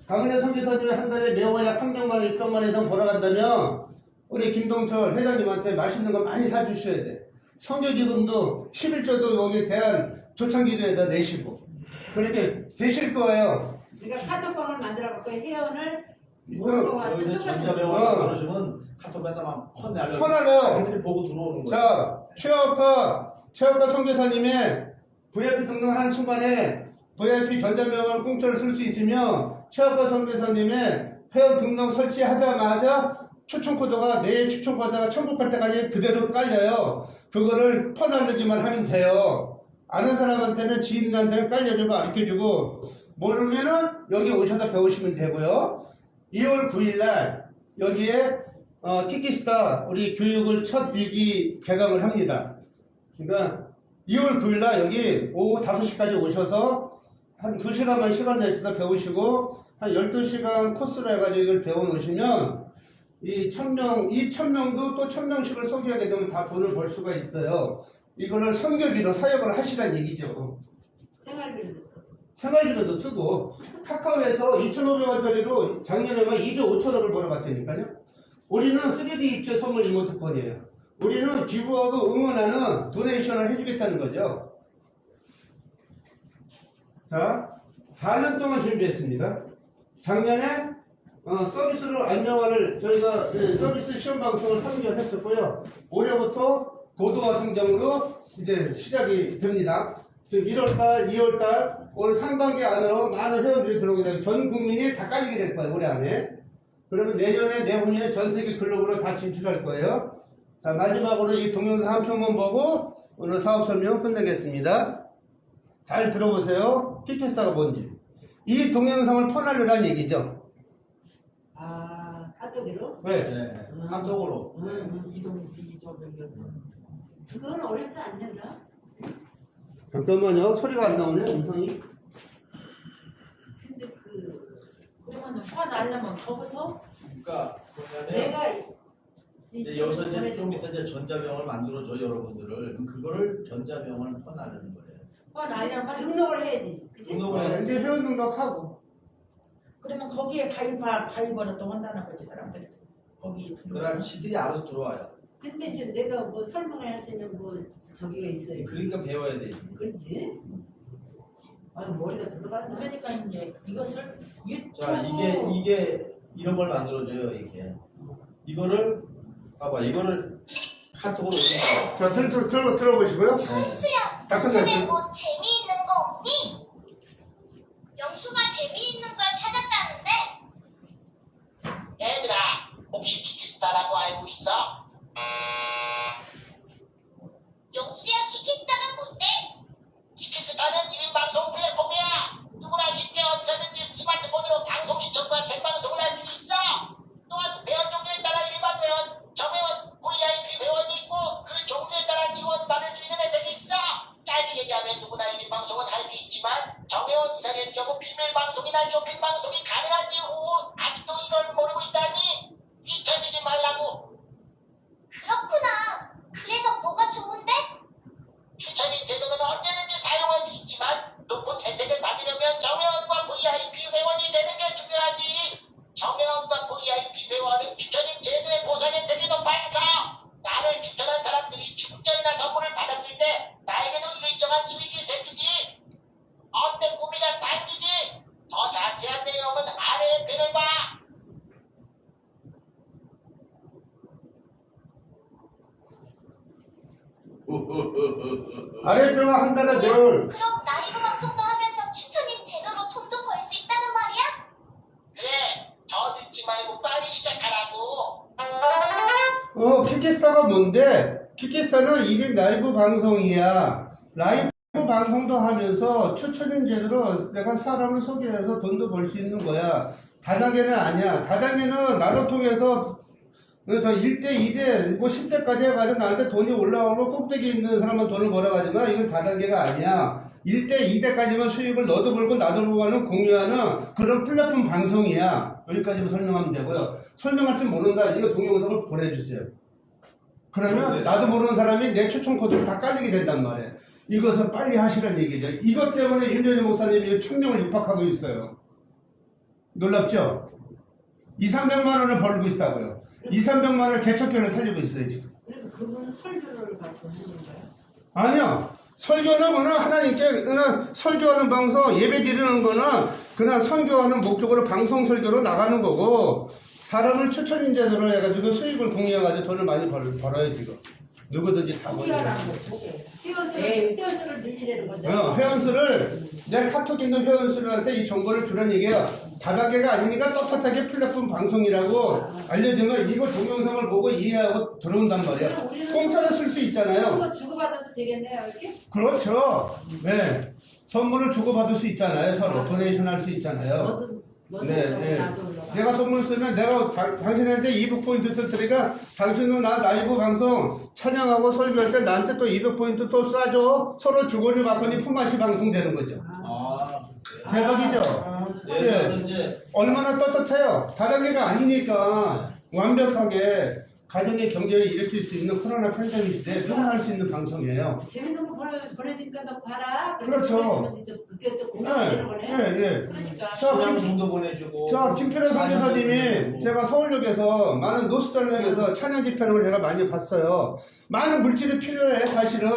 강은혜 선교사님이 한 달에 매월 약 300만 원, 600만 원 이상 벌어간다면 우리 김동철 회장님한테 맛있는 거 많이 사주셔야 돼. 선교기금도 11조도 여기 대한 조창기도에다 내시고 그렇게 되실 거예요. 그러니까 카톡방을 만들어갖고 회원을 여기 전자병원 그러시면 카톡에다가 퍼내려고 퍼내요. 사람들이 보고 들어오는 거예요. 자, 최학과 선교사님의 VIP 등록하는 순간에 VIP 전자명함 공짜로 쓸 수 있으면 최학과 선교사님의 회원 등록 설치하자마자 추천 코드가 내 추천 코드가 천국할 때까지 그대로 깔려요. 그거를 퍼날리기만 하면 돼요. 아는 사람한테는 지인한테는 깔려주고 가르쳐주고 모르면은 여기 오셔서 배우시면 되고요. 2월 9일날 여기에 티키스타 우리 교육을 첫 일기 개강을 합니다. 그러니까 2월 9일날 여기 오후 5시까지 오셔서 한 2시간만 시간 내셔서 배우시고 한 12시간 코스로 해가지고 이걸 배워놓으시면 이 1000명도 또 1000명씩을 소개하게 되면 다 돈을 벌 수가 있어요. 이거를 선교비로 사역을 하시라는 얘기죠. 생활비를 냈어. 생활비로도 쓰고 카카오에서 2,500원짜리로 작년에만 2조 5천억을 벌어봤다니까요. 우리는 3D 입체 선물 이모티콘이에요. 우리는 기부하고 응원하는 도네이션을 해주겠다는 거죠. 자, 4년 동안 준비했습니다. 작년에 서비스로 안녕화를 저희가 서비스 시험 방송을 3년 했었고요. 올해부터 고도화 성장으로 이제 시작이 됩니다. 지금 1월달, 2월달 올 상반기 안으로 많은 회원들이 들어오게 되고 전 국민이 다 깔리게 될 거예요. 올해 안에. 그러면 내년에 내후년에 전 세계 글로벌로 다 진출할 거예요. 자, 마지막으로 이 동영상 한 편만 보고 오늘 사업 설명 끝내겠습니다. 잘 들어보세요. 티켓스타가 뭔지. 이 동영상을 퍼날려란 얘기죠. 아, 카톡으로? 왜? 네, 카톡으로. 이동. 그건 어렵지 않는다. 잠깐만요. 소리가 안 나오네, 음성이. 근데 그러면 화나려면 거기서 그러니까 뭐냐면 내가 이제 여기서 이제 좀 이따 이제 전자병을 만들어줘 여러분들을 그거를 전자병을 퍼나르는 거예요. 화나려면 등록을 해야지. 그치? 등록을 해야 이제 회원 등록하고. 그러면 거기에 가입을 또 한다는 거지 사람들이. 거기 그럼 지들이 알아서 들어와요. 근데 이제 내가 뭐 설명할 수 있는 뭐 저기가 있어요. 그러니까 배워야 돼. 그렇지? 아니 머리가 들어가는 거야. 그러니까 이제 이것을 유튜브 자, 이게 이런 걸 만들어줘요, 이게. 이거를 봐봐, 이거를 카톡으로 올리고. 자, 들어보시고요. 철수야, 딱 요즘에 끝났어요. 뭐 재미있는 거 없니? 영수가 재미있는 걸 찾았다는데? 얘들아, 혹시 티키스타라고 알고 있어? 영수야, 키키스타가 뭔데? 티키스타는 1인방송 플랫폼이야. 누구나 직접 어디서든지 스마트폰으로 방송 시청과 생방송을 할 수 있어. 또한 회원 종류에 따라 일반 회원, 정회원, VIP 회원이 있고 그 종류에 따라 지원 받을 수 있는 혜택이 있어. 짧게 얘기하면 누구나 1인방송은 할 수 있지만 정회원 이상의 경우 비밀 방송이나 쇼핑 방송이 가능하지. 오, 아직도 이걸 모르고 있다니? 잊혀지지 말라고. 그렇구나. 그래서 뭐가 좋은데? 추천인 제도는 언제든지 사용할 수 있지만 높은 혜택을 받으려면 정회원과 VIP 회원이 되는 게 중요하지. 정회원과 VIP 회원은 추천인 제도의 보상 혜택이 높아서 나를 추천한 사람들이 축전이나 선물을 받았을 때 나에게도 일정한 수익이 생기지. 어때 꿈이가 당기지? 더 자세한 내용은 아래의 편을 봐. 아래쪽으로 한 달에 별. 그럼 라이브 방송도 하면서 추천인 제도로 돈도 벌 수 있다는 말이야? 그래, 더 듣지 말고 빨리 시작하라고. 키키스타가 뭔데? 키키스타는 1인 라이브 방송이야. 라이브 방송도 하면서 추천인 제도로 내가 사람을 소개해서 돈도 벌 수 있는 거야. 다단계는 아니야. 다단계는 나를 통해서 그래서 1대, 2대, 뭐 10대까지 해가지고 나한테 돈이 올라오면 꼭대기 있는 사람만 돈을 벌어가지만 이건 다단계가 아니야. 1대, 2대까지만 수익을 너도 벌고 나도 벌고 하는 공유하는 그런 플랫폼 방송이야. 여기까지만 설명하면 되고요. 설명할 줄 모른다. 이거 동영상을 보내주세요. 그러면 나도 모르는 사람이 내 추천 코드를 다 깔리게 된단 말이에요. 이것을 빨리 하시라는 얘기죠. 이것 때문에 윤전희 목사님이 1000명을 육박하고 있어요. 놀랍죠? 200~300만 원을 벌고 있다고요. 200~300만 원을 개척교를 살리고 있어요, 지금. 그래서 그분은 설교를 갖고 하는 거야. 아니요. 설교는 그냥 하나님께 그냥 설교하는 방송, 예배 드리는 거는 그냥 선교하는 목적으로 방송 설교로 나가는 거고 사람을 추천 인재로 해가지고 수익을 공유해가지고 돈을 많이 벌어요 지금. 누구든지 다 벌어요. 포기하라는 거 포기. 회원수를 늘리려는 거죠. 회원수를 내 카톡 있는 회원수들한테 이 정보를 주라는 얘기야. 다단계가 아니니까 떳떳하게 플랫폼 방송이라고 알려주면 이거 동영상을 보고 이해하고 들어온단 말이야. 공짜로 쓸 수 있잖아요. 이거 주고받아도 되겠네요, 이렇게? 그렇죠. 네. 선물을 주고받을 수 있잖아요. 서로 도네이션 할 수 있잖아요. 너도 네, 올라가, 네. 나도 올라가. 내가 선물 쓰면 내가 당신한테 200포인트 터뜨리가 당신도 나 라이브 방송 찬양하고 설교할 때 나한테 또 200포인트 또 쏴줘. 서로 주거니 받거니 품맛이 방송되는 거죠. 아, 대박이죠. 예전에 이제 얼마나 떳떳해요. 다단계가 아니니까 완벽하게 가정의 경제를 일으킬 수 있는 코로나 팬데믹 시대에 누구나 할 수 있는 방송이에요. 재밌는 거 보내주니까 너 봐라. 그렇죠. 보내주면 이제 그게 또 공감되는 거네. 예. 그러니까 찬양송도 보내주고. 자, 김필현 선교사님이 제가 서울역에서 많은 노숙자역에서 찬양 집회를 제가 많이 봤어요. 많은 물질이 필요해, 사실은.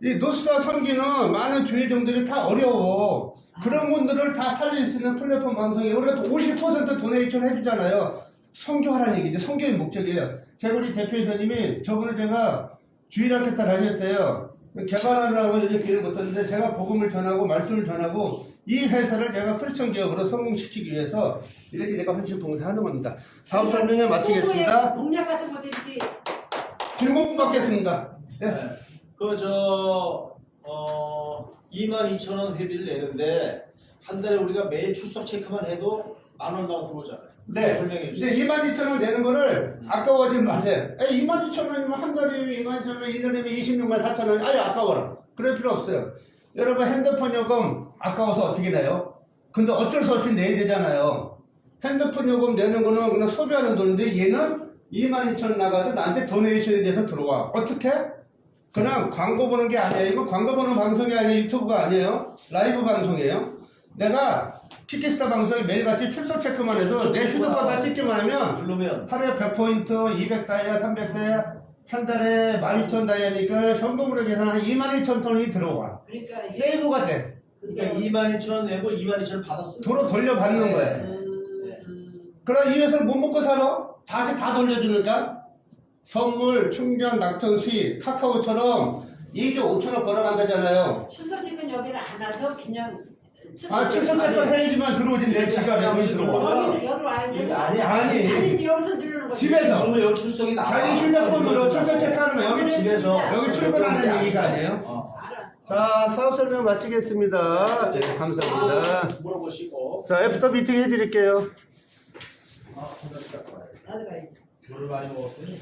이 노숙자 섬기는 많은 주의종들이 다 어려워. 그런 분들을 다 살릴 수 있는 플랫폼 방송이 우리가 또 50% 도네이션 해주잖아요. 선교하라는 얘기죠. 선교의 목적이에요. 제가 대표이사님이 저번에 제가 주일학교 때 다녔대요. 개발하느라고 이제 길을 못 떴는데 제가 복음을 전하고 말씀을 전하고 이 회사를 제가 크리스천 기업으로 성공시키기 위해서 이렇게 제가 헌신 봉사하는 겁니다. 사업 설명회 마치겠습니다. 공략 같은 것도 이렇게 질문 받겠습니다. 네. 22,000원 회비를 내는데 한 달에 우리가 매일 출석 체크만 해도 10,000원 나오고 들어오잖아요. 네. 설명해 주세요. 이제 22,000원 내는 거를 아까워하지 마세요. 22,000원이면 한 달이면 22,000원, 1년이면 26만 4천원. 아예 아까워라. 그럴 필요 없어요. 여러분 핸드폰 요금 아까워서 어떻게 내요? 근데 어쩔 수 없이 내야 되잖아요. 핸드폰 요금 내는 거는 그냥 소비하는 돈인데 얘는 22,000원 나가도 나한테 도네이션에 대해서 들어와. 어떻게? 그냥 광고 보는 게 아니에요. 이거 광고 보는 방송이 아니에요. 유튜브가 아니에요. 라이브 방송이에요. 내가 키키스타 방송에 매일같이 출석 체크만 해도 내 휴대폰다 찍기만 하면 누르면 하루에 100포인트, 200다이아, 300다이아, 한 달에 12,000다이아니까 현금으로 계산하면 22,000톤이 들어와. 그러니까 이게 세이브가 돼. 그러니까 22,000원 내고 22,000원 받았어요. 도로 돌려받는 거예요. 그럼 이 회사를 못 먹고 살아? 다시 다 돌려주니까 선물, 충전, 낙천 수익, 카카오처럼 2조 5천억 벌어간다잖아요. 출석직은 여기를 안 와도 그냥 출석 체크 해야지만 들어오지 내 지갑에 돈이 들어와. 여기로 와야 되는 아니, 아니지 여기서 누르는 거지. 집에서 그러면 여기 출석이 나와. 자기 휴대폰으로 출석 체크하는 거 여기 집에서 여기 출근하는 얘기가 아니에요? 알아. 자, 사업 설명 마치겠습니다. 네, 감사합니다. 물어보시고. 자, 애프터 미팅 해드릴게요. 아, 나도 가야지. 물을 많이 먹었더니.